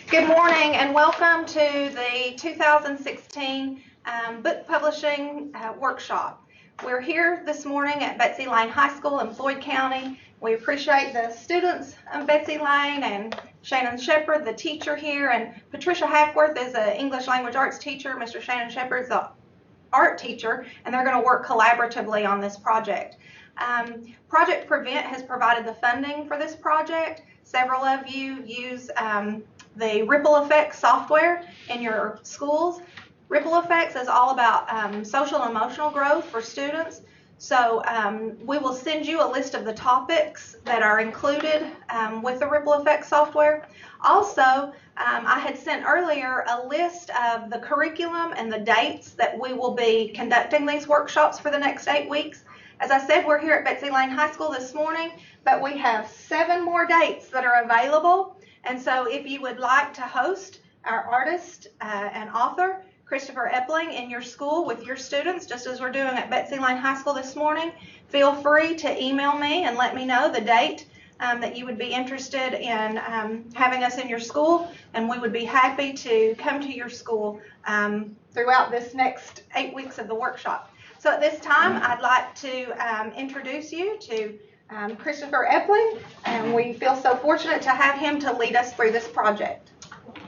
Good morning and welcome to the 2016 book publishing workshop. We're here this morning at Betsy Lane High School in Floyd County. We appreciate the students of Betsy Lane and Shannon Shepherd, the teacher here, and Patricia Hackworth is an English language arts teacher. Mr. Shannon Shepherd is the art teacher, and they're going to work collaboratively on this project. Project Prevent has provided the funding for this project. Several of you use the Ripple Effects software in your schools. Ripple Effects is all about social and emotional growth for students. So we will send you a list of the topics that are included with the Ripple Effects software. Also, I had sent earlier a list of the curriculum and the dates that we will be conducting these workshops for the next 8 weeks. As I said, we're here at Betsy Lane High School this morning, but we have 7 more dates that are available. And so if you would like to host our artist and author, Christopher Epling, in your school with your students, just as we're doing at Betsy Lane High School this morning, feel free to email me and let me know the date that you would be interested in having us in your school, and we would be happy to come to your school throughout this next 8 weeks of the workshop. So at this time, I'd like to introduce you to Christopher Epling, and we feel so fortunate to have him to lead us through this project.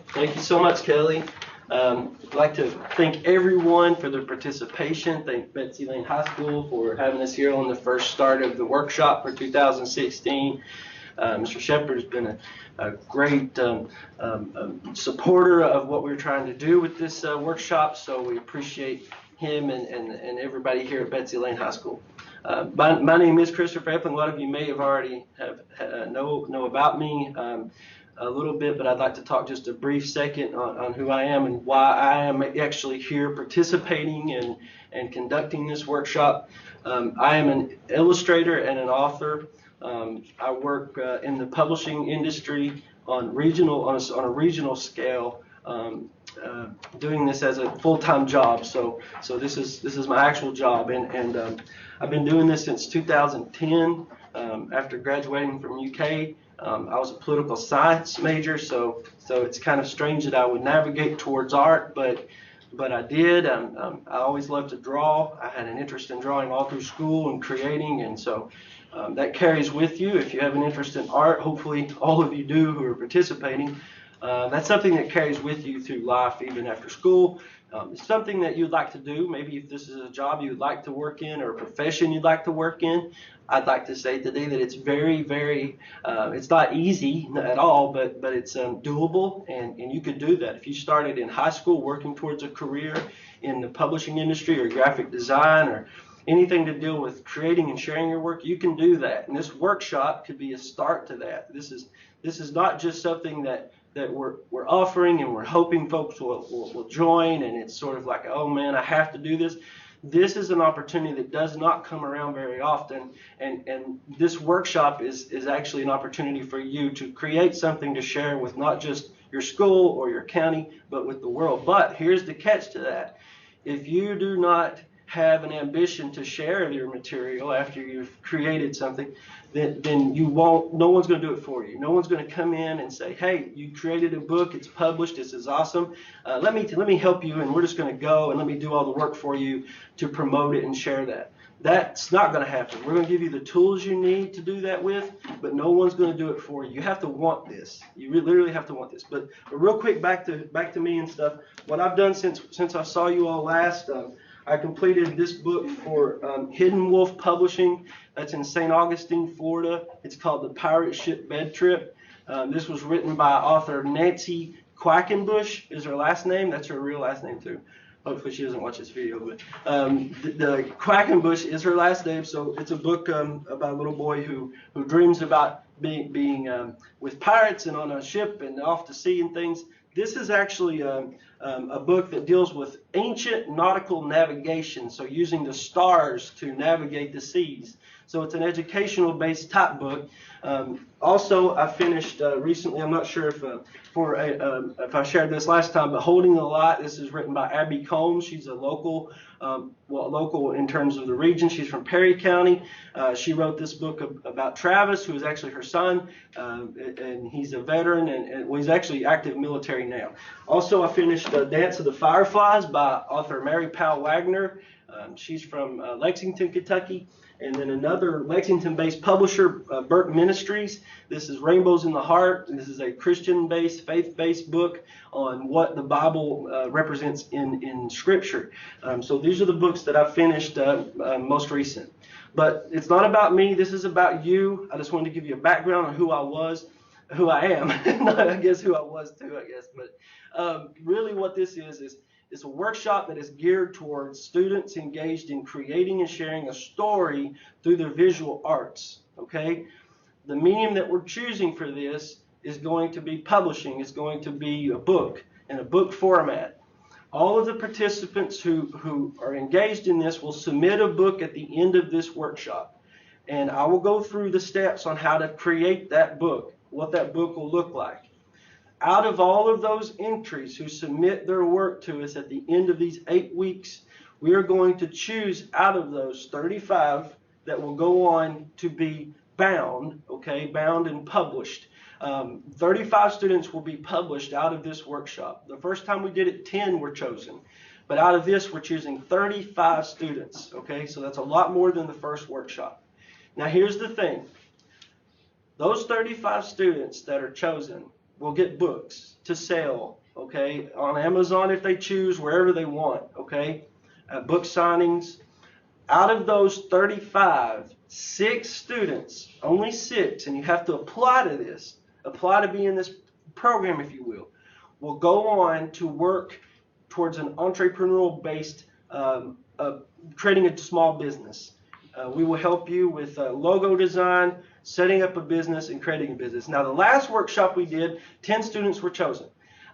Thank you so much, Kelly. I'd like to thank everyone for their participation. Thank Betsy Lane High School for having us here on the first start of the workshop for 2016. Mr. Shepherd has been a great supporter of what we're trying to do with this workshop, so we appreciate him and everybody here at Betsy Lane High School. My name is Christopher Epling. A lot of you may have already know about me a little bit, but I'd like to talk just a brief second on who I am and why I am actually here participating and conducting this workshop. I am an illustrator and an author. I work in the publishing industry on a regional scale. Doing this as a full-time job, so this is my actual job, and I've been doing this since 2010. After graduating from UK, I was a political science major, so it's kind of strange that I would navigate towards art, but I did. I always loved to draw. I had an interest in drawing all through school and creating, and so that carries with you. If you have an interest in art, hopefully all of you do who are participating. That's something that carries with you through life, even after school. It's something that you'd like to do. Maybe if this is a job you'd like to work in or a profession you'd like to work in, I'd like to say today that it's very, it's not easy at all, but it's doable, and you could do that. If you started in high school working towards a career in the publishing industry or graphic design or anything to deal with creating and sharing your work, you can do that. And this workshop could be a start to that. This is not just something that we're offering and we're hoping folks will join, and it's sort of like, oh man, I have to do this. This is an opportunity that does not come around very often, and this workshop is actually an opportunity for you to create something to share with not just your school or your county, but with the world. But here's the catch to that. If you do not have an ambition to share your material after you've created something, then you won't. No one's going to do it for you. No one's going to come in and say, "Hey, you created a book. It's published. This is awesome. Let me help you, and we're just going to go and let me do all the work for you to promote it and share that." That's not going to happen. We're going to give you the tools you need to do that with, but no one's going to do it for you. You have to want this. You literally have to want this. But real quick, back to me and stuff. What I've done since I saw you all last. I completed this book for Hidden Wolf Publishing. That's in St. Augustine, Florida. It's called The Pirate Ship Bed Trip. This was written by author Nancy Quackenbush is her last name. That's her real last name too. Hopefully she doesn't watch this video, but the Quackenbush is her last name. So it's a book about a little boy who dreams about being with pirates and on a ship and off to sea and things. This is actually a book that deals with ancient nautical navigation, so using the stars to navigate the seas. So it's an educational-based type book. Also, I finished recently, I'm not sure if I shared this last time, but Holding the Light. This is written by Abby Combs. She's a local, local in terms of the region. She's from Perry County. She wrote this book about Travis, who is actually her son, and he's a veteran, and he's actually active military now. Also, I finished Dance of the Fireflies by author Mary Powell Wagner. She's from Lexington, Kentucky. And then another Lexington-based publisher, Burke Ministries. This is Rainbows in the Heart. This is a Christian-based, faith-based book on what the Bible represents in Scripture. So these are the books that I finished most recent. But it's not about me. This is about you. I just wanted to give you a background on who I was, who I am. Not, I guess, who I was too, I guess. But really what this is it's a workshop that is geared towards students engaged in creating and sharing a story through the visual arts, okay? The medium that we're choosing for this is going to be publishing. It's going to be a book in a book format. All of the participants who are engaged in this will submit a book at the end of this workshop. And I will go through the steps on how to create that book, what that book will look like. Out of all of those entries who submit their work to us at the end of these 8 weeks, we are going to choose out of those 35 that will go on to be bound, okay, bound and published. 35 students will be published out of this workshop. The first time we did it, 10 were chosen. But out of this, we're choosing 35 students, okay? So that's a lot more than the first workshop. Now, here's the thing. Those 35 students that are chosen will get books to sell, okay, on Amazon if they choose, wherever they want, okay, book signings. Out of those 35, 6 students, only 6, and you have to apply to this, apply to be in this program, if you will go on to work towards an entrepreneurial-based, creating a small business. We will help you with logo design, setting up a business, and creating a business. Now, the last workshop we did, 10 students were chosen.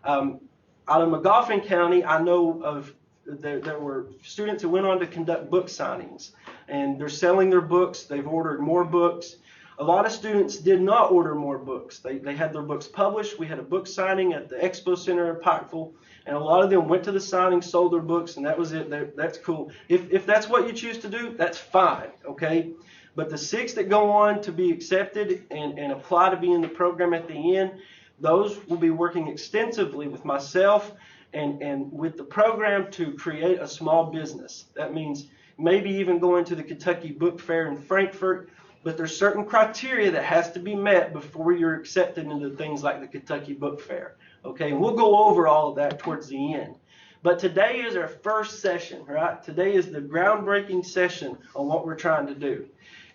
Out of McGoffin County, I know of there were students who went on to conduct book signings, and they're selling their books. They've ordered more books. A lot of students did not order more books. They had their books published. We had a book signing at the Expo Center in Pikeville, and a lot of them went to the signing, sold their books, and that was it. That's cool. If that's what you choose to do, that's fine, okay? But the 6 that go on to be accepted and apply to be in the program at the end, those will be working extensively with myself and with the program to create a small business. That means maybe even going to the Kentucky Book Fair in Frankfort, but there's certain criteria that has to be met before you're accepted into things like the Kentucky Book Fair. Okay, and we'll go over all of that towards the end. But today is our first session, right? Today is the groundbreaking session on what we're trying to do.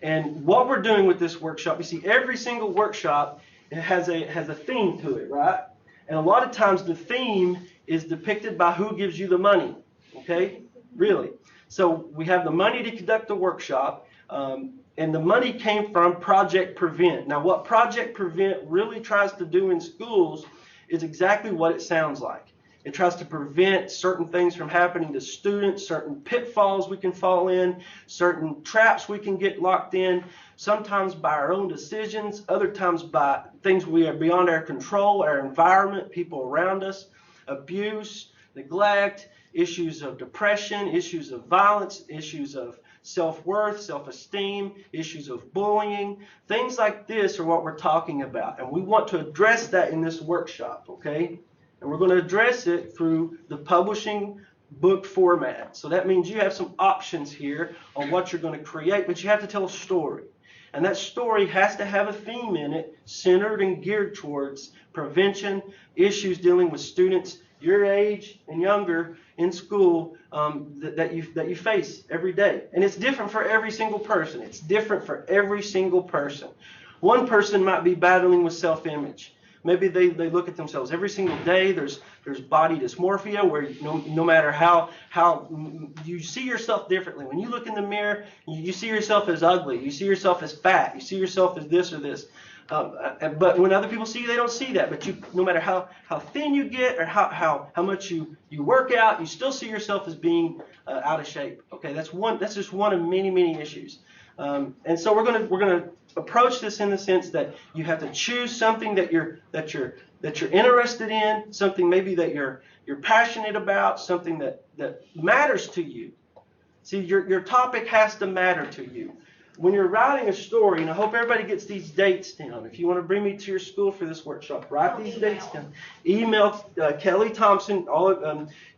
And what we're doing with this workshop, you see every single workshop has a theme to it, right? And a lot of times the theme is depicted by who gives you the money, okay? Really. So we have the money to conduct the workshop, and the money came from Project Prevent. Now, what Project Prevent really tries to do in schools is exactly what it sounds like. It tries to prevent certain things from happening to students, certain pitfalls we can fall in, certain traps we can get locked in, sometimes by our own decisions, other times by things we are beyond our control, our environment, people around us, abuse, neglect, issues of depression, issues of violence, issues of self-worth, self-esteem, issues of bullying. Things like this are what we're talking about, and we want to address that in this workshop, okay? And we're going to address it through the publishing book format. So that means you have some options here on what you're going to create, but you have to tell a story. And that story has to have a theme in it centered and geared towards prevention, issues dealing with students your age and younger in school that you face every day. And it's different for every single person. It's different for every single person. One person might be battling with self-image. Maybe they look at themselves every single day. There's body dysmorphia where no matter how you see yourself differently. When you look in the mirror, you see yourself as ugly. You see yourself as fat. You see yourself as this or this. But when other people see you, they don't see that. But no matter how thin you get or how much you work out, you still see yourself as being out of shape. Okay, that's just one of many issues. And so we're gonna approach this in the sense that you have to choose something that you're interested in, something maybe that you're passionate about, something that matters to you. See, your topic has to matter to you. When you're writing a story, and I hope everybody gets these dates down. If you want to bring me to your school for this workshop, write these dates down. Email Kelly Thompson.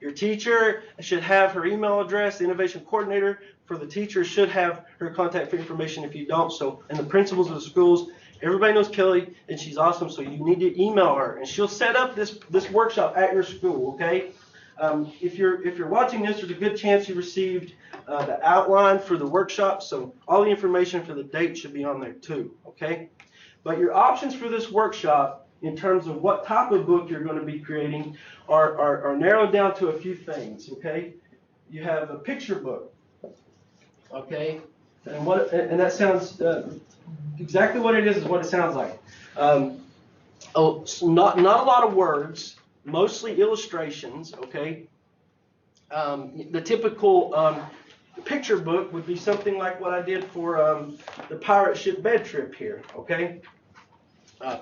Your teacher should have her email address. The innovation coordinator for the teacher should have her contact information if you don't. So, and the principals of the schools, everybody knows Kelly, and she's awesome. So you need to email her, and she'll set up this workshop at your school. Okay. If you're watching this, there's a good chance you received the outline for the workshop, so all the information for the date should be on there too, okay? But your options for this workshop, in terms of what type of book you're going to be creating, are narrowed down to a few things, okay? You have a picture book, okay? And that sounds exactly what it is what it sounds like. Not a lot of words. Mostly illustrations, okay? The typical picture book would be something like what I did for the pirate ship bed trip here, okay?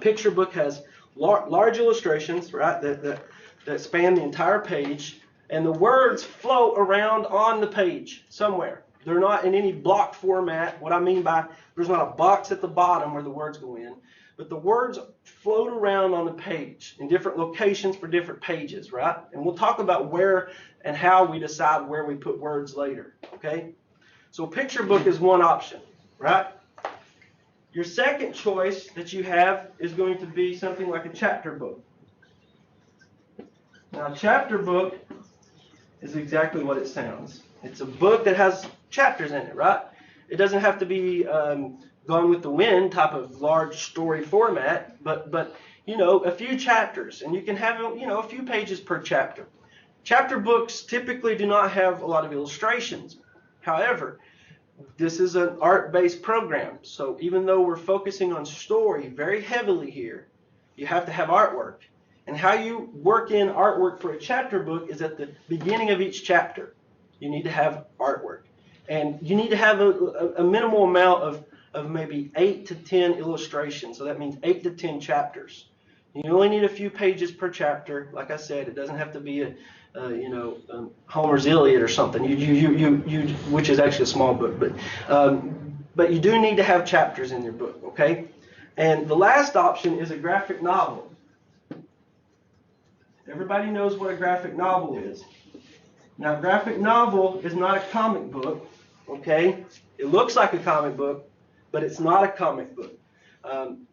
Picture book has large illustrations, right, that span the entire page, and the words float around on the page somewhere. They're not in any block format. What I mean by there's not a box at the bottom where the words go in. But the words float around on the page in different locations for different pages, right? And we'll talk about where and how we decide where we put words later, okay? So picture book is one option, right? Your second choice that you have is going to be something like a chapter book. Now, a chapter book is exactly what it sounds. It's a book that has chapters in it, right? It doesn't have to be Gone with the Wind type of large story format, but you know, a few chapters, and you can have, you know, a few pages per chapter. Chapter books typically do not have a lot of illustrations. However, this is an art-based program, so even though we're focusing on story very heavily here, you have to have artwork. And how you work in artwork for a chapter book is at the beginning of each chapter. You need to have artwork. And you need to have a minimal amount of maybe 8 to 10 illustrations. So that means 8 to 10 chapters. You only need a few pages per chapter. Like I said, it doesn't have to be Homer's Iliad or something, which is actually a small book. But you do need to have chapters in your book, okay? And the last option is a graphic novel. Everybody knows what a graphic novel is. Now, a graphic novel is not a comic book, okay? It looks like a comic book, but it's not a comic book.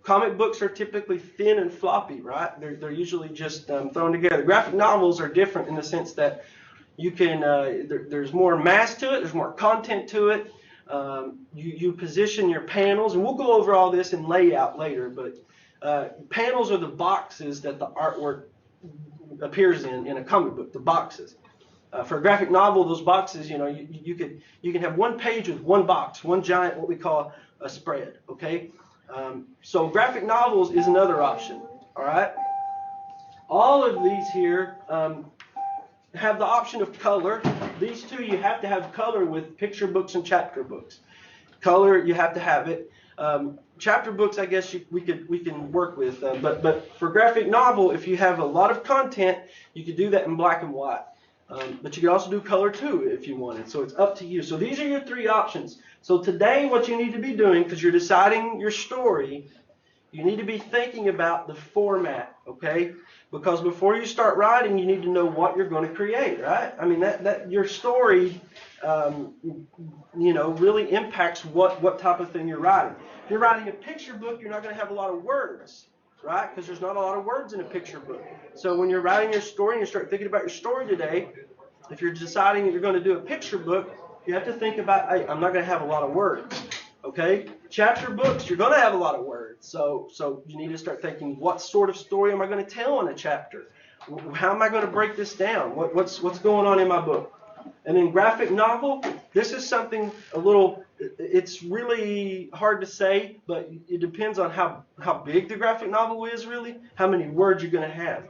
Comic books are typically thin and floppy, right? They're usually just thrown together. Graphic novels are different in the sense that you can there's more mass to it, there's more content to it. You position your panels, and we'll go over all this in layout later, but panels are the boxes that the artwork appears in a comic book, the boxes. For a graphic novel, those boxes, you know, you can have one page with one box, one giant, what we call a spread, okay? So graphic novels is another option, all right? All of these here have the option of color. These two, you have to have color with picture books and chapter books. Color, you have to have it. Chapter books, I guess we can work with, but for graphic novel, if you have a lot of content, you could do that in black and white. But you can also do color too if you wanted. So it's up to you. So these are your three options. So today what you need to be doing, because you're deciding your story, you need to be thinking about the format, okay? Because before you start writing, you need to know what you're going to create, right? I mean, that your story, you know, really impacts what type of thing you're writing. If you're writing a picture book, you're not going to have a lot of words, right? Because there's not a lot of words in a picture book. So when you're writing your story and you start thinking about your story today, if you're deciding that you're going to do a picture book, you have to think about, hey, I'm not going to have a lot of words, okay? Chapter books, you're going to have a lot of words. So you need to start thinking, what sort of story am I going to tell in a chapter? How am I going to break this down? What's going on in my book? And then graphic novel, this is something a little, it's really hard to say, but it depends on how big the graphic novel is really, how many words you're going to have.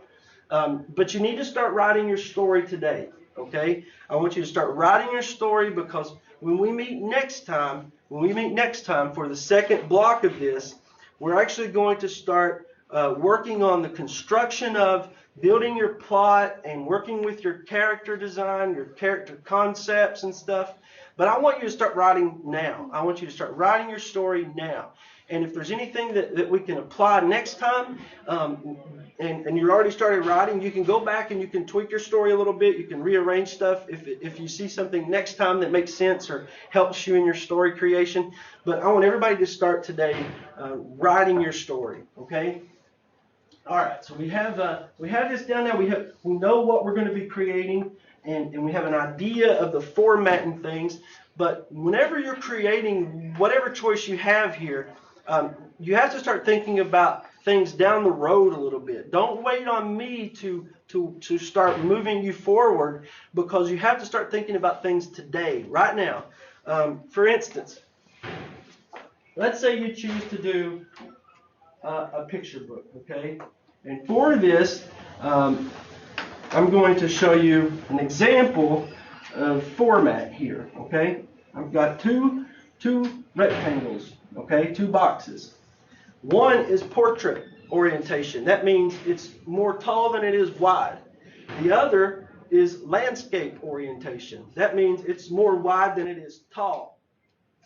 But you need to start writing your story today, okay? I want you to start writing your story because when we meet next time for the second block of this, we're actually going to start working on the construction of building your plot and working with your character design, your character concepts and stuff. But I want you to start writing now. I want you to start writing your story now. And if there's anything that we can apply next time, and you already started writing, you can go back and you can tweak your story a little bit. You can rearrange stuff if you see something next time that makes sense or helps you in your story creation. But I want everybody to start today writing your story, okay? All right, so we have this down now. We know what we're going to be creating, and we have an idea of the format and things. But whenever you're creating whatever choice you have here, you have to start thinking about things down the road a little bit. Don't wait on me to start moving you forward, because you have to start thinking about things today, right now. For instance, let's say you choose to do a picture book, okay? And for this, I'm going to show you an example of format here, okay? I've got two rectangles, okay, two boxes. One is portrait orientation. That means it's more tall than it is wide. The other is landscape orientation. That means it's more wide than it is tall.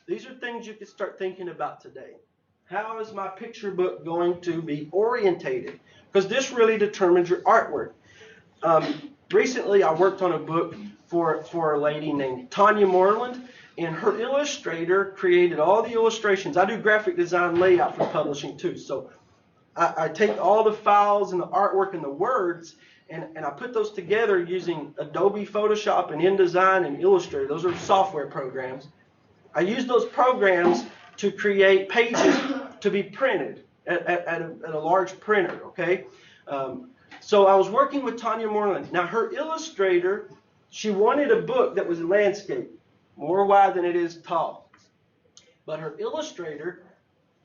These are things you can start thinking about today. How is my picture book going to be orientated? Because this really determines your artwork. Recently, I worked on a book for a lady named Tanya Moreland, and her illustrator created all the illustrations. I do graphic design layout for publishing too, so I take all the files and the artwork and the words, and I put those together using Adobe Photoshop and InDesign and Illustrator. Those are software programs. I use those programs to create pages to be printed at a large printer, okay? So I was working with Tanya Moreland. Now, her illustrator, she wanted a book that was landscape, more wide than it is tall. But her illustrator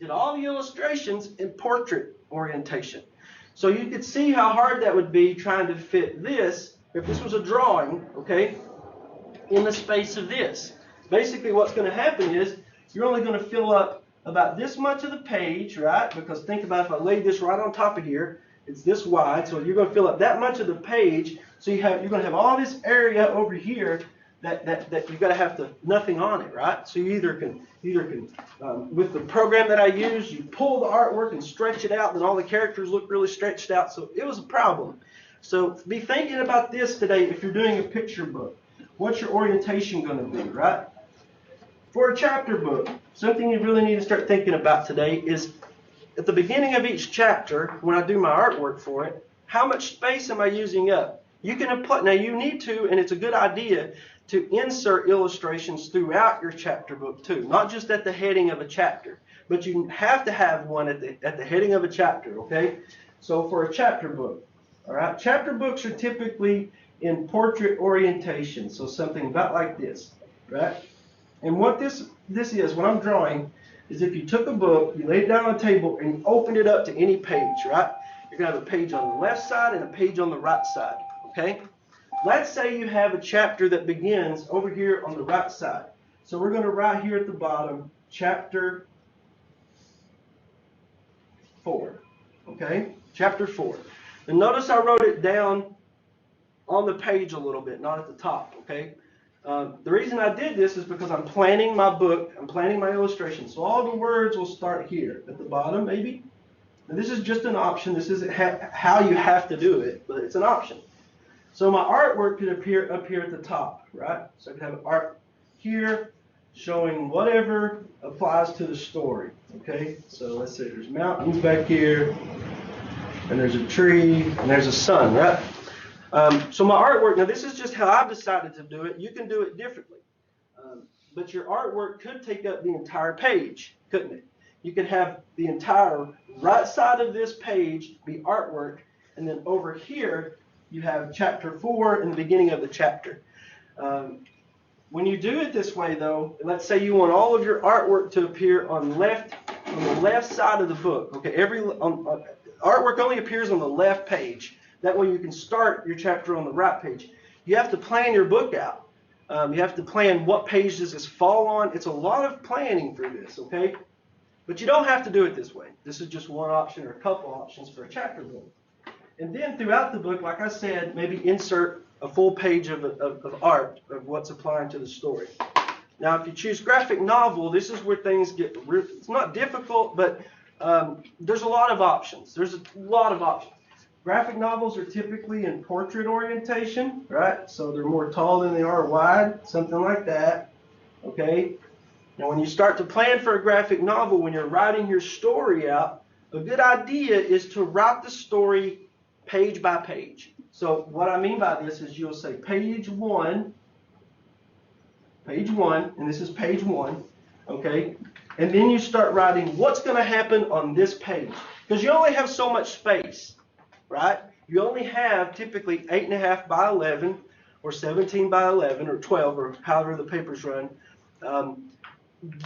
did all the illustrations in portrait orientation. So you could see how hard that would be trying to fit this, if this was a drawing, okay, in the space of this. Basically what's going to happen is you're only going to fill up about this much of the page, right? Because think about if I laid this right on top of here, it's this wide, so you're going to fill up that much of the page. So you're going to have all this area over here that you've got to have nothing on it, right? So you either can with the program that I use, you pull the artwork and stretch it out, and all the characters look really stretched out. So it was a problem. So be thinking about this today if you're doing a picture book. What's your orientation going to be, right? For a chapter book, something you really need to start thinking about today is at the beginning of each chapter, when I do my artwork for it, how much space am I using up? You can apply, now you need to, and it's a good idea, to insert illustrations throughout your chapter book too, not just at the heading of a chapter, but you have to have one at the heading of a chapter, okay? So for a chapter book, all right, chapter books are typically in portrait orientation, so something about like this, right? And what this is, what I'm drawing, is if you took a book, you laid it down on a table, and you opened it up to any page, right? You're going to have a page on the left side and a page on the right side, okay? Let's say you have a chapter that begins over here on the right side. So we're going to write here at the bottom, chapter 4, okay? Chapter 4. And notice I wrote it down on the page a little bit, not at the top, okay? The reason I did this is because I'm planning my book, I'm planning my illustration. So all the words will start here at the bottom, maybe. And this is just an option. This isn't how you have to do it, but it's an option. So my artwork could appear up here at the top, right? So I could have art here showing whatever applies to the story, okay? So let's say there's mountains back here, and there's a tree, and there's a sun, right? So my artwork, now this is just how I've decided to do it. You can do it differently. But your artwork could take up the entire page, couldn't it? You could have the entire right side of this page be artwork, and then over here you have chapter 4 in the beginning of the chapter. When you do it this way, though, let's say you want all of your artwork to appear on the left side of the book. Okay, artwork only appears on the left page. That way you can start your chapter on the right page. You have to plan your book out. You have to plan what page does this fall on. It's a lot of planning for this, okay? But you don't have to do it this way. This is just one option or a couple options for a chapter book. And then throughout the book, like I said, maybe insert a full page of art of what's applying to the story. Now, if you choose graphic novel, this is where things get, it's not difficult, but there's a lot of options. There's a lot of options. Graphic novels are typically in portrait orientation, right? So they're more tall than they are wide, something like that, okay? Now, when you start to plan for a graphic novel, when you're writing your story out, a good idea is to write the story page by page. So what I mean by this is you'll say page one, and this is page 1, okay? And then you start writing what's going to happen on this page. Because you only have so much space, right? You only have typically 8.5 by 11 or 17 by 11 or 12 or however the papers run.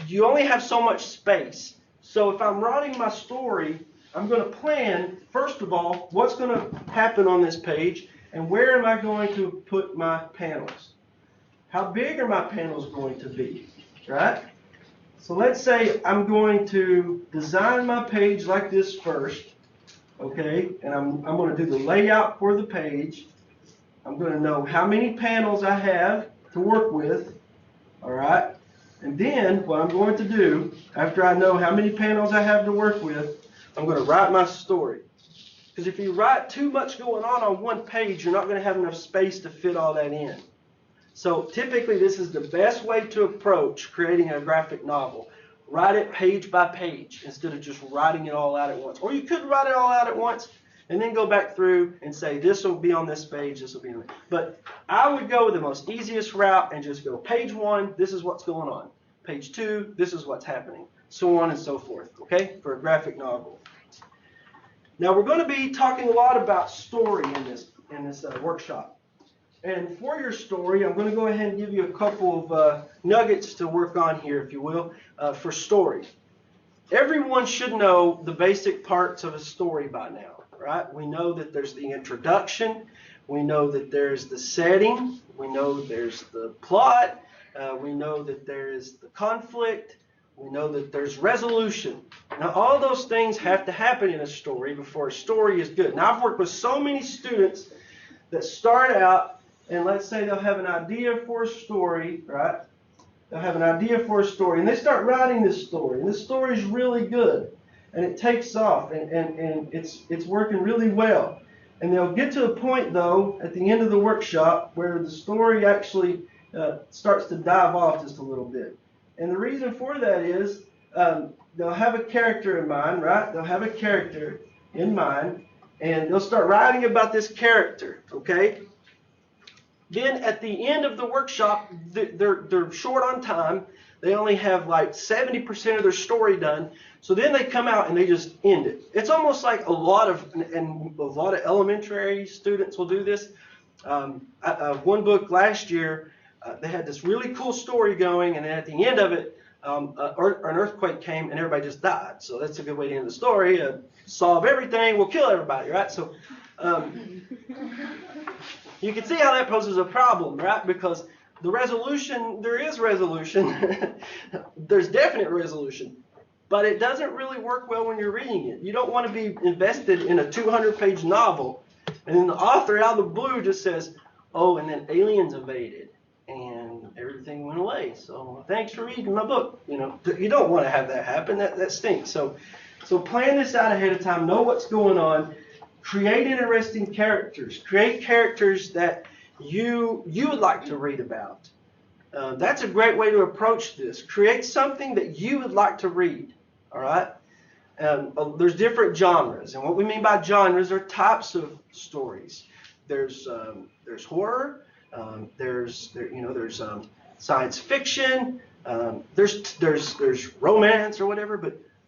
You only have so much space. So if I'm writing my story, I'm going to plan, first of all, what's going to happen on this page and where am I going to put my panels. How big are my panels going to be, right? So let's say I'm going to design my page like this first, okay? And I'm going to do the layout for the page. I'm going to know how many panels I have to work with, all right? And then what I'm going to do, after I know how many panels I have to work with, I'm going to write my story. Because if you write too much going on one page, you're not going to have enough space to fit all that in. So typically this is the best way to approach creating a graphic novel. Write it page by page instead of just writing it all out at once. Or you could write it all out at once and then go back through and say this will be on this page, this will be on that. But I would go the most easiest route and just go page 1, this is what's going on. Page 2, this is what's happening. So on and so forth, okay, for a graphic novel. Now we're going to be talking a lot about story in this workshop. And for your story, I'm going to go ahead and give you a couple of nuggets to work on here, if you will, for story. Everyone should know the basic parts of a story by now, right? We know that there's the introduction. We know that there's the setting. We know there's the plot. We know that there is the conflict. We know that there's resolution. Now, all those things have to happen in a story before a story is good. Now, I've worked with so many students that start out and let's say they'll have an idea for a story, right? They'll have an idea for a story, and they start writing this story, and this story is really good, and it takes off, and it's working really well. And they'll get to a point, though, at the end of the workshop where the story actually starts to dive off just a little bit. And the reason for that is they'll have a character in mind, right? They'll have a character in mind, and they'll start writing about this character, okay? Then at the end of the workshop, they're short on time. They only have like 70% of their story done. So then they come out and they just end it. It's almost like a lot of elementary students will do this. One book last year, they had this really cool story going, and then at the end of it, an earthquake came and everybody just died. So that's a good way to end the story. Solve everything, we'll kill everybody, right? So you can see how that poses a problem, right? Because the resolution, there is resolution. There's definite resolution. But it doesn't really work well when you're reading it. You don't want to be invested in a 200-page novel, and then the author out of the blue just says, oh, and then aliens invaded, and everything went away. So thanks for reading my book. You know, you don't want to have that happen. That stinks. So plan this out ahead of time. Know what's going on. Create interesting characters. Create characters that you would like to read about. That's a great way to approach this. Create something that you would like to read. All right. There's different genres, and what we mean by genres are types of stories. There's horror. There's science fiction. There's romance or whatever,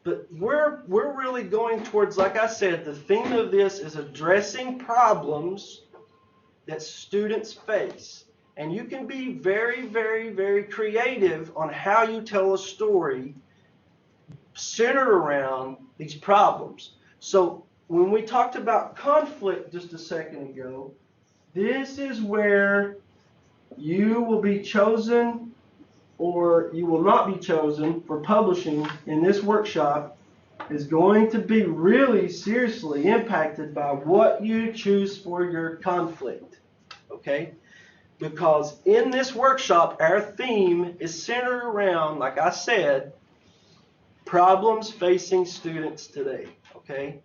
But we're really going towards, like I said, the theme of this is addressing problems that students face. And you can be very, very, very creative on how you tell a story centered around these problems. So when we talked about conflict just a second ago, this is where you will be chosen or you will not be chosen for publishing in this workshop is going to be really seriously impacted by what you choose for your conflict, okay? Because in this workshop, our theme is centered around, like I said, problems facing students today, okay?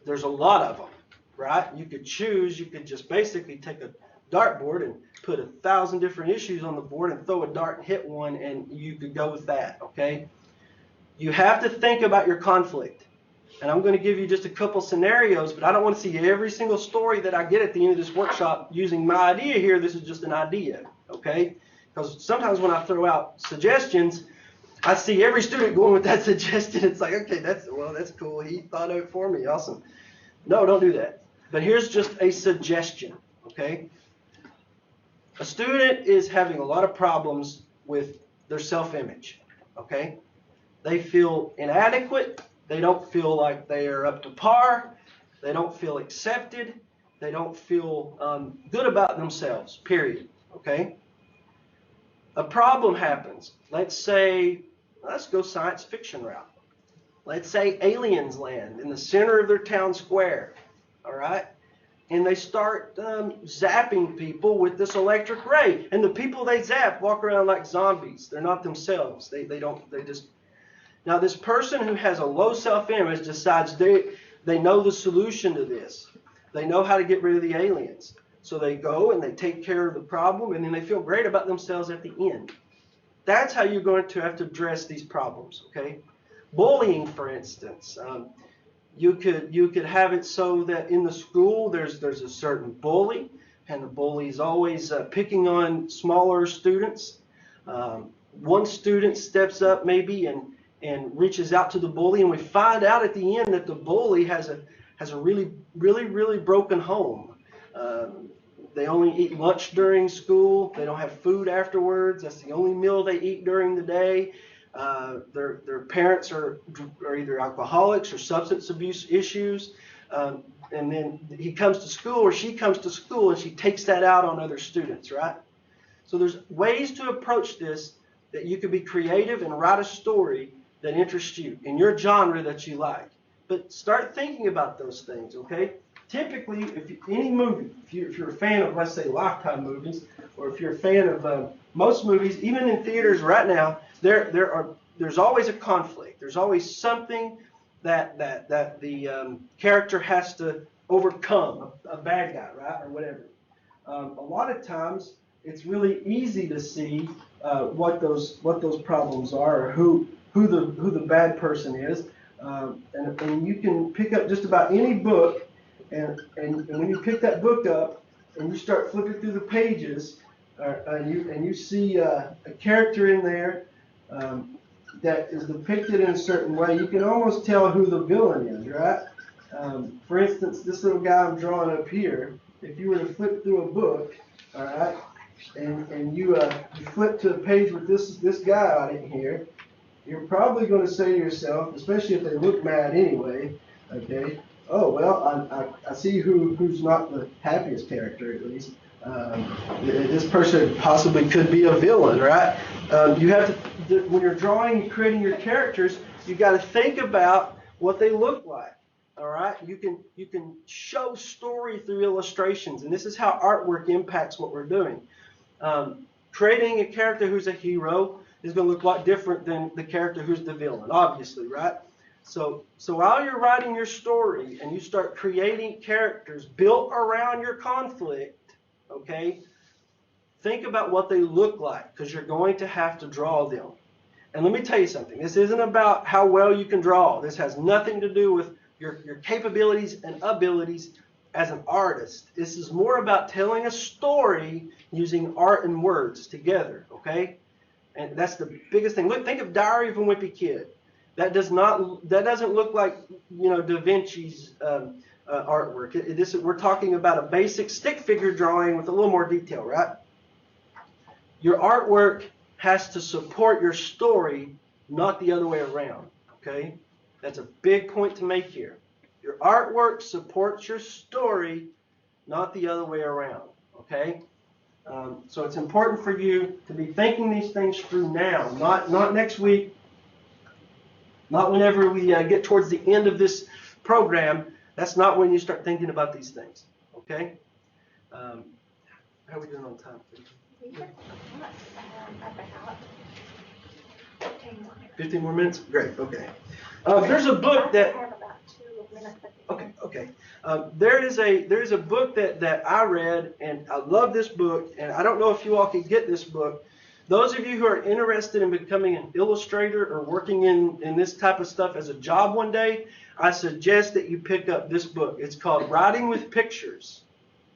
There's a lot of them, right? You could choose, you could just basically take a dartboard and put 1,000 different issues on the board and throw a dart and hit one, and you could go with that, okay? You have to think about your conflict. And I'm going to give you just a couple scenarios, but I don't want to see every single story that I get at the end of this workshop using my idea here. This is just an idea, okay? Because sometimes when I throw out suggestions, I see every student going with that suggestion. It's like, okay, that's cool. He thought of it for me. Awesome. No, don't do that. But here's just a suggestion, okay? A student is having a lot of problems with their self-image, okay? They feel inadequate. They don't feel like they are up to par. They don't feel accepted. They don't feel good about themselves, period, okay? A problem happens. Let's go science fiction route. Let's say aliens land in the center of their town square, all right? And they start zapping people with this electric ray. And the people they zap walk around like zombies. They're not themselves. Now this person who has a low self-image decides they know the solution to this. They know how to get rid of the aliens. So they go and they take care of the problem, and then they feel great about themselves at the end. That's how you're going to have to address these problems, okay? Bullying, for instance. You could have it so that in the school there's a certain bully, and the bully is always picking on smaller students. One student steps up maybe and reaches out to the bully, and we find out at the end that the bully has a really broken home. They only eat lunch during school. They don't have food afterwards. That's the only meal they eat during the day. Their parents are either alcoholics or substance abuse issues. And then he comes to school or she comes to school and she takes that out on other students, right? So there's ways to approach this that you could be creative and write a story that interests you in your genre that you like. But start thinking about those things, okay? Typically, any movie, if you're a fan of, let's say, Lifetime movies, or if you're a fan of most movies, even in theaters right now, there's always a conflict. There's always something that the character has to overcome, a bad guy, right, or whatever. A lot of times, it's really easy to see what those problems are, or who the bad person is, and you can pick up just about any book. And when you pick that book up and you start flipping through the pages, and you see a character in there that is depicted in a certain way, you can almost tell who the villain is, right? For instance, this little guy I'm drawing up here, if you were to flip through a book, all right, and you flip to a page with this guy on it here, you're probably going to say to yourself, especially if they look mad anyway, okay, oh, well, I see who's not the happiest character, at least. This person possibly could be a villain, right? You have to, when you're drawing and creating your characters, you got to think about what they look like. All right, you can show story through illustrations, and this is how artwork impacts what we're doing. Creating a character who's a hero is going to look a lot different than the character who's the villain, obviously, right? So while you're writing your story and you start creating characters built around your conflict, okay, think about what they look like, because you're going to have to draw them. And let me tell you something. This isn't about how well you can draw. This has nothing to do with your capabilities and abilities as an artist. This is more about telling a story using art and words together, okay? And that's the biggest thing. Look, think of Diary of a Wimpy Kid. That doesn't look like, Da Vinci's artwork. We're talking about a basic stick figure drawing with a little more detail, right? Your artwork has to support your story, not the other way around, okay? That's a big point to make here. Your artwork supports your story, not the other way around, okay? So it's important for you to be thinking these things through now, not next week, not whenever we get towards the end of this program. That's not when you start thinking about these things, okay? How are we doing on time? 15 more minutes? Great, okay. There's a book that... Okay. There is a book that I read, and I love this book, and I don't know if you all can get this book. Those of you who are interested in becoming an illustrator or working in this type of stuff as a job one day, I suggest that you pick up this book. It's called Writing with Pictures,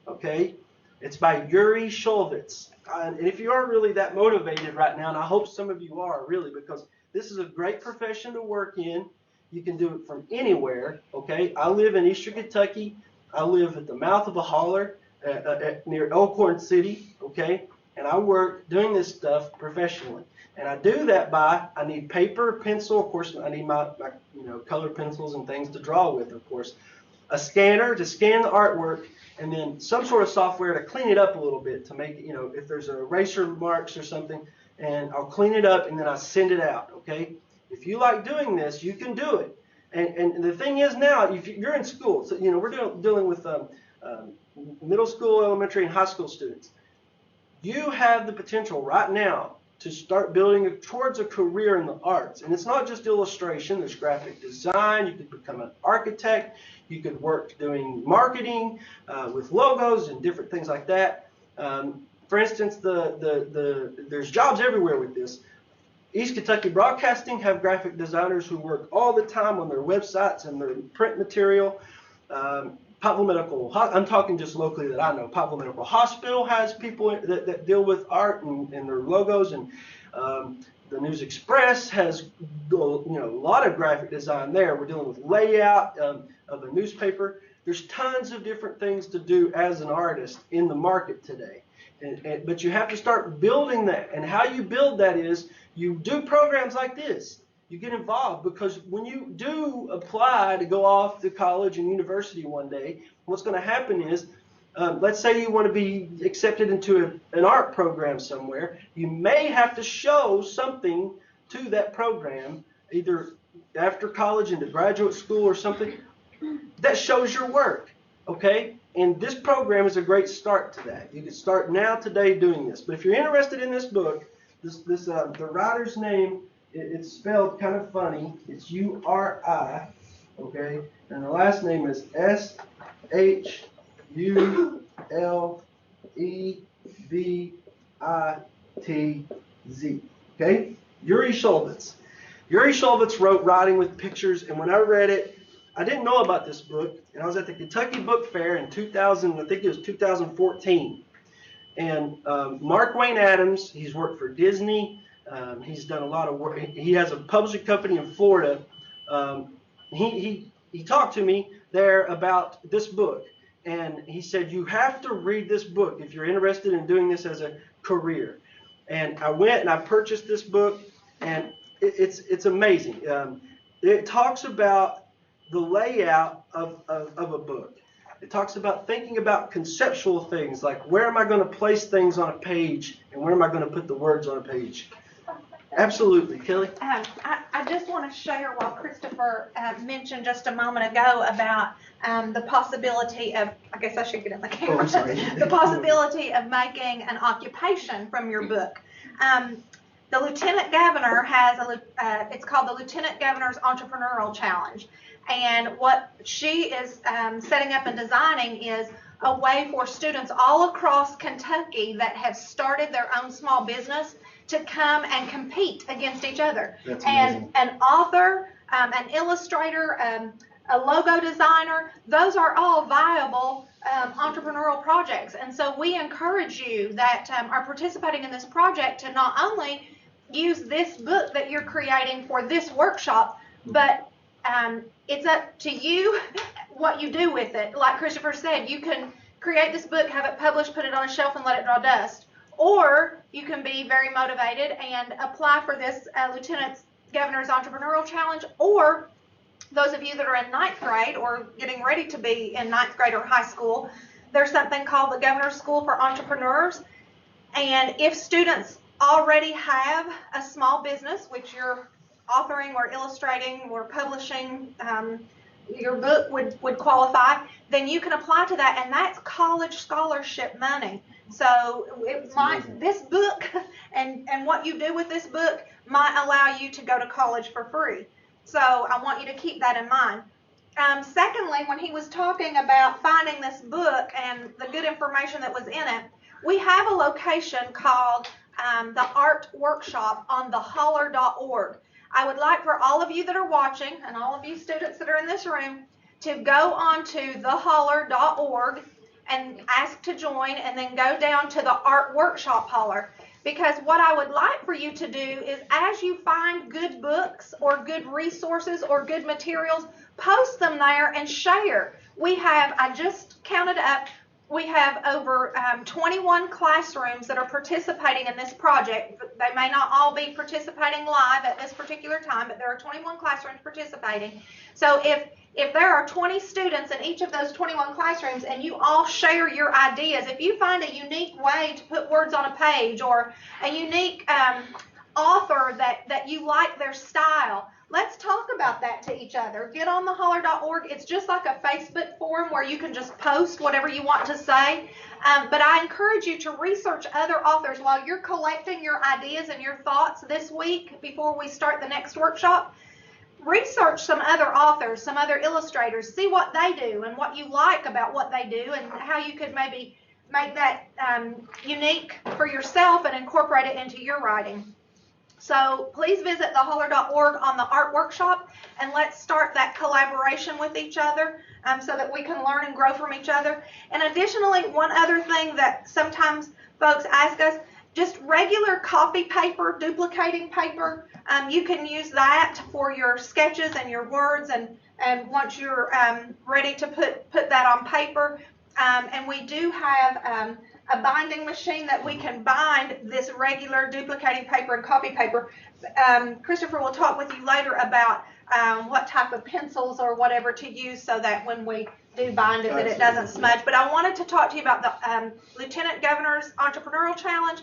okay? It's by Yuri Shulvitz. And if you aren't really that motivated right now, and I hope some of you are, really, because this is a great profession to work in. You can do it from anywhere, okay? I live in Eastern Kentucky. I live at the mouth of a holler near Elkhorn City, okay? And I work doing this stuff professionally. And I do that I need paper, pencil, of course, I need my colored pencils and things to draw with, of course. A scanner to scan the artwork, and then some sort of software to clean it up a little bit to make it, if there's eraser marks or something, and I'll clean it up and then I send it out, okay? If you like doing this, you can do it. And the thing is now, if you're in school, so we're dealing with middle school, elementary, and high school students. You have the potential right now to start building towards a career in the arts. And it's not just illustration. There's graphic design. You could become an architect. You could work doing marketing with logos and different things like that. For instance, there's jobs everywhere with this. East Kentucky Broadcasting have graphic designers who work all the time on their websites and their print material. Poplar Medical, I'm talking just locally that I know. Poplar Medical Hospital has people that deal with art and their logos, and the News Express has a lot of graphic design there. We're dealing with layout of a newspaper. There's tons of different things to do as an artist in the market today. But you have to start building that. And how you build that is you do programs like this. You get involved, because when you do apply to go off to college and university one day, what's going to happen is, let's say you want to be accepted into an art program somewhere, you may have to show something to that program, either after college into graduate school or something, that shows your work, okay? And this program is a great start to that. You can start now today doing this. But if you're interested in this book, the writer's name, it's spelled kind of funny. It's U-R-I, okay? And the last name is S-H-U-L-E-V-I-T-Z, okay? Yuri Shulvitz. Yuri Shulvitz wrote Writing with Pictures, and when I read it, I didn't know about this book, and I was at the Kentucky Book Fair in 2014. And Mark Wayne Adams, he's worked for Disney. He's done a lot of work. He has a publishing company in Florida. He talked to me there about this book, and he said, you have to read this book if you're interested in doing this as a career. And I went and I purchased this book, and it's amazing. It talks about the layout of a book. It talks about thinking about conceptual things, like where am I going to place things on a page, and where am I going to put the words on a page. Absolutely. Kelly? I just want to share what Christopher mentioned just a moment ago about the possibility of, I guess I should get in the camera, the possibility of making an occupation from your book. The Lieutenant Governor has it's called the Lieutenant Governor's Entrepreneurial Challenge. And what she is setting up and designing is a way for students all across Kentucky that have started their own small business to come and compete against each other. That's and amazing. An author, an illustrator, a logo designer, those are all viable entrepreneurial projects. And so we encourage you that are participating in this project to not only use this book that you're creating for this workshop, but it's up to you what you do with it. Like Christopher said, you can create this book, have it published, put it on a shelf, and let it draw dust. Or you can be very motivated and apply for this Lieutenant Governor's Entrepreneurial Challenge. Or those of you that are in 9th grade or getting ready to be in 9th grade or high school, there's something called the Governor's School for Entrepreneurs. And if students already have a small business, which you're authoring or illustrating or publishing, your book would qualify, then you can apply to that, and that's college scholarship money. So this book and what you do with this book might allow you to go to college for free. So I want you to keep that in mind. Secondly, when he was talking about finding this book and the good information that was in it, we have a location called the Art Workshop on theholler.org. I would like for all of you that are watching and all of you students that are in this room to go on to theholler.org and ask to join, and then go down to the Art Workshop Holler. Because what I would like for you to do is, as you find good books or good resources or good materials, post them there and share. We have, I just counted up, we have over 21 classrooms that are participating in this project. They may not all be participating live at this particular time, but there are 21 classrooms participating. So if there are 20 students in each of those 21 classrooms and you all share your ideas, if you find a unique way to put words on a page or a unique author that you like their style, let's talk about that to each other. Get on theholler.org. It's just like a Facebook forum where you can just post whatever you want to say. But I encourage you to research other authors while you're collecting your ideas and your thoughts this week before we start the next workshop. Research some other authors, some other illustrators, see what they do and what you like about what they do and how you could maybe make that unique for yourself and incorporate it into your writing. So please visit theholler.org on the Art Workshop, and let's start that collaboration with each other so that we can learn and grow from each other. And additionally, one other thing that sometimes folks ask us, just regular copy paper, duplicating paper. You can use that for your sketches and your words, and once you're ready to put that on paper. And we do have a binding machine that we can bind this regular duplicating paper and copy paper. Christopher will talk with you later about what type of pencils or whatever to use so that when we do bind it, that it doesn't smudge. But I wanted to talk to you about the Lieutenant Governor's Entrepreneurial Challenge,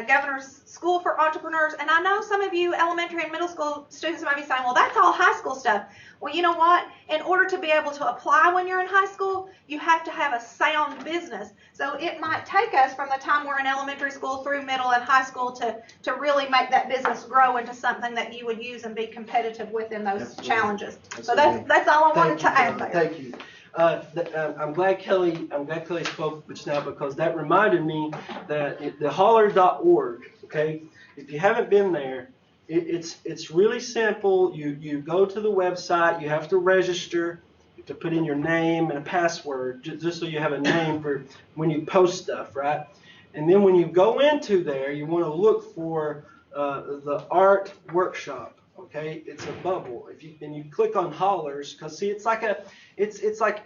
Governor's School for Entrepreneurs. And I know some of you elementary and middle school students might be saying, well, that's all high school stuff. Well, you know what? In order to be able to apply when you're in high school, you have to have a sound business. So it might take us from the time we're in elementary school through middle and high school to really make that business grow into something that you would use and be competitive with in those challenges. So that's all I wanted to add there. Thank you. I'm glad Kelly spoke just now, because that reminded me that the holler.org, okay, if you haven't been there, it's really simple. You go to the website, you have to register, you have to put in your name and a password, just so you have a name for when you post stuff, right? And then when you go into there, you want to look for the art workshop. Okay, it's a bubble. And you click on hollers, because see, it's like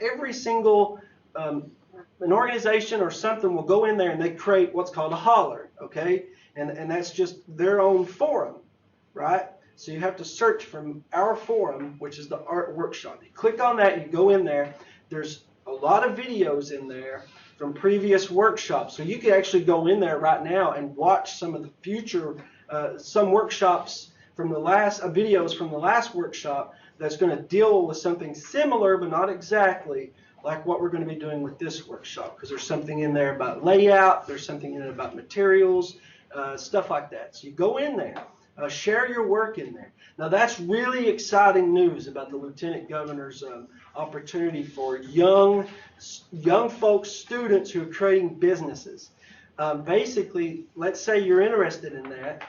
every single an organization or something will go in there and they create what's called a holler. Okay, and that's just their own forum, right? So you have to search from our forum, which is the art workshop. You click on that, you go in there. There's a lot of videos in there from previous workshops, so you can actually go in there right now and watch some of the future some workshops from the last videos from the last workshop that's going to deal with something similar but not exactly like what we're going to be doing with this workshop, because there's something in there about layout, there's something in it about materials, stuff like that. So you go in there, share your work in there. Now that's really exciting news about the Lieutenant Governor's opportunity for young folks, students who are creating businesses. Basically, let's say you're interested in that.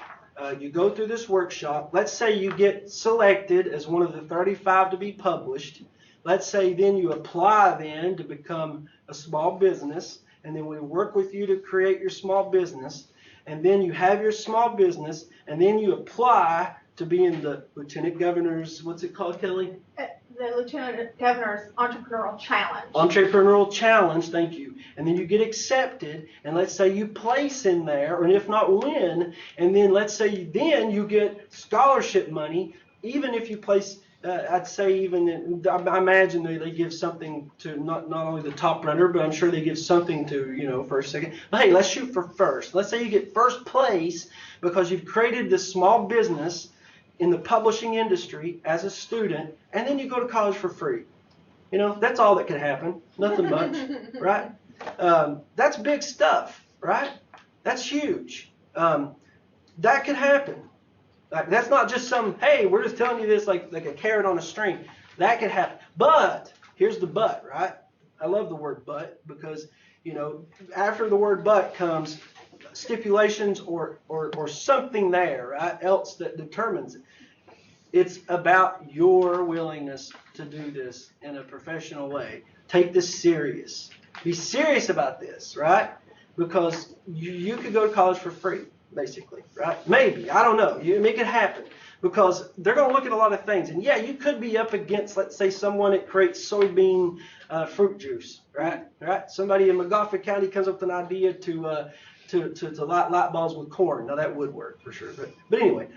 You go through this workshop. Let's say you get selected as one of the 35 to be published. Let's say then you apply then to become a small business, and then we work with you to create your small business, and then you have your small business, and then you apply to be in the Lieutenant Governor's, what's it called, Kelly? The Lieutenant Governor's Entrepreneurial Challenge. Entrepreneurial Challenge, thank you. And then you get accepted, and let's say you place in there, or if not win, and then let's say then you get scholarship money, even if you place I'd say even, I imagine they give something to not only the top runner, but I'm sure they give something to, first, second. But hey, let's shoot for first. Let's say you get first place because you've created this small business in the publishing industry as a student, and then you go to college for free. That's all that can happen. Nothing much, right? That's big stuff, right? That's huge. That could happen. That's not just hey, we're just telling you this like a carrot on a string. That could happen. But here's the but, right? I love the word but because, after the word but comes stipulations or something there, right? Else that determines it. It's about your willingness to do this in a professional way. Take this serious. Be serious about this, right? Because you could go to college for free, basically, right? Maybe. I don't know. You make it happen. Because they're going to look at a lot of things. And yeah, you could be up against, let's say, someone that creates soybean fruit juice, right? Somebody in McGoffin County comes up with an idea to light bulbs with corn. Now, that would work for sure. But anyway,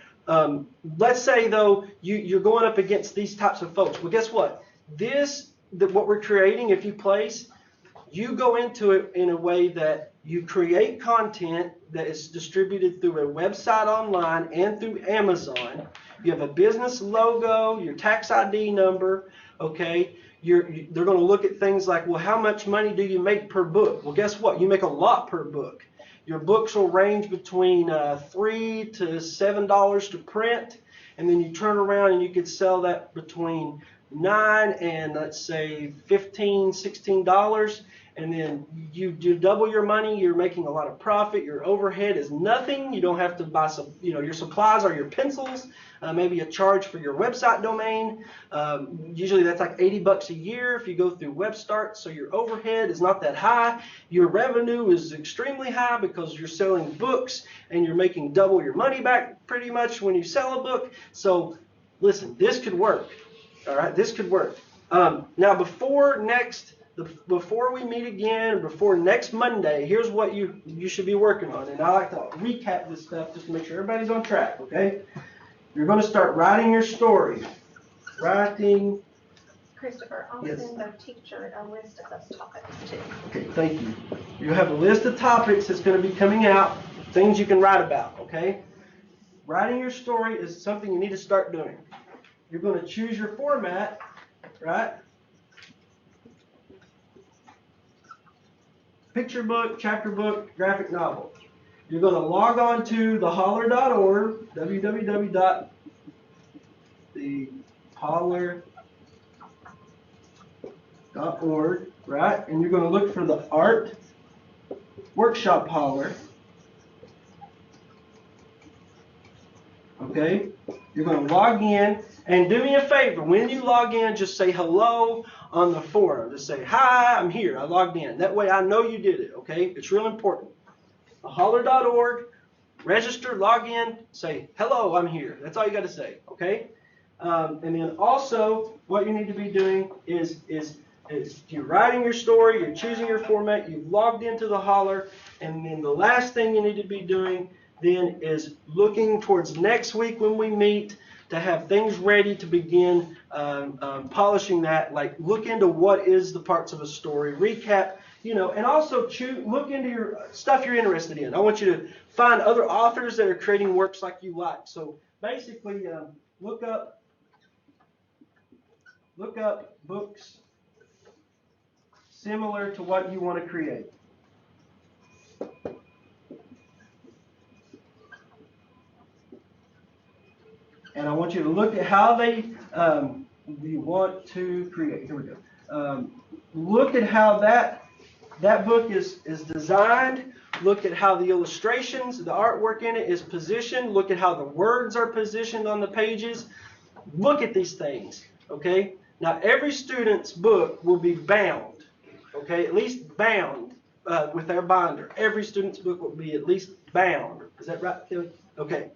let's say, though, you're going up against these types of folks. Well, guess what? What we're creating, if you place, you go into it in a way that you create content that is distributed through a website online and through Amazon. You have a business logo, your tax ID number, okay? They're going to look at things like, well, how much money do you make per book? Well, guess what? You make a lot per book. Your books will range between $3 to $7 to print, and then you turn around and you could sell that between $9 and let's say $15, $16, and then you double your money. You're making a lot of profit. Your overhead is nothing. You don't have to buy some, your supplies are your pencils, maybe a charge for your website domain. Usually that's like $80 a year if you go through WebStart. So your overhead is not that high. Your revenue is extremely high because you're selling books and you're making double your money back pretty much when you sell a book. So listen, this could work. All right, this could work. Now, before we meet again, before next Monday, here's what you should be working on. And I like to recap this stuff just to make sure everybody's on track, okay? You're going to start writing your story. Christopher, I'll Yes. send the teacher a list of those topics too. Okay, thank you. You have a list of topics that's going to be coming out, things you can write about, okay? Writing your story is something you need to start doing. You're going to choose your format, right? Picture book, chapter book, graphic novel. You're going to log on to theholler.org, www.theholler.org, right? And you're going to look for the Art Workshop Holler. Okay? You're going to log in, and do me a favor. When you log in, just say hello on the forum. Just say, hi, I'm here. I logged in. That way I know you did it, okay? It's real important. Holler.org, register, log in, say, hello, I'm here. That's all you got to say, okay? And then also, what you need to be doing is you're writing your story, you're choosing your format, you've logged into the Holler, and then the last thing you need to be doing then is looking towards next week when we meet to have things ready to begin polishing that. Like look into what is the parts of a story, recap, and also look into your stuff you're interested in. I want you to find other authors that are creating works like you like. So basically, look up books similar to what you want to create. And I want you to look at how you want to create. Here we go. Look at how that book is designed. Look at how the illustrations, the artwork in it is positioned. Look at how the words are positioned on the pages. Look at these things, okay? Now, every student's book will be bound, okay? At least bound with their binder. Every student's book will be at least bound. Is that right, Kelly? Okay.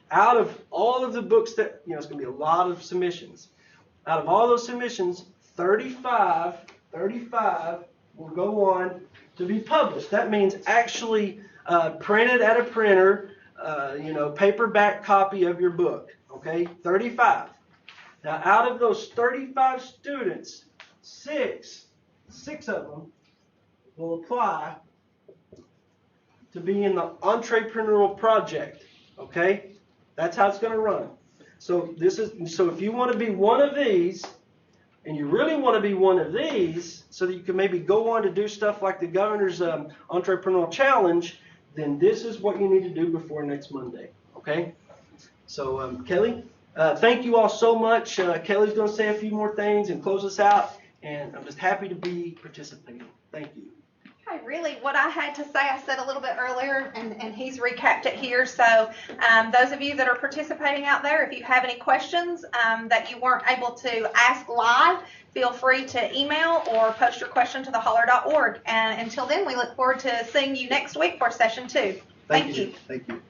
Out of all of the books that, it's going to be a lot of submissions. Out of all those submissions, 35 will go on to be published. That means actually printed at a printer, paperback copy of your book. Okay, 35. Now, out of those 35 students, six of them will apply to be in the entrepreneurial project. Okay, that's how it's going to run. So if you want to be one of these, and you really want to be one of these, so that you can maybe go on to do stuff like the governor's entrepreneurial challenge, then this is what you need to do before next Monday. Okay. So Kelly, thank you all so much. Kelly's going to say a few more things and close us out. And I'm just happy to be participating. Thank you. Okay, really what I had to say, I said a little bit earlier, and he's recapped it here. So those of you that are participating out there, if you have any questions that you weren't able to ask live, feel free to email or post your question to theholler.org. And until then, we look forward to seeing you next week for session 2. Thank you. Thank you.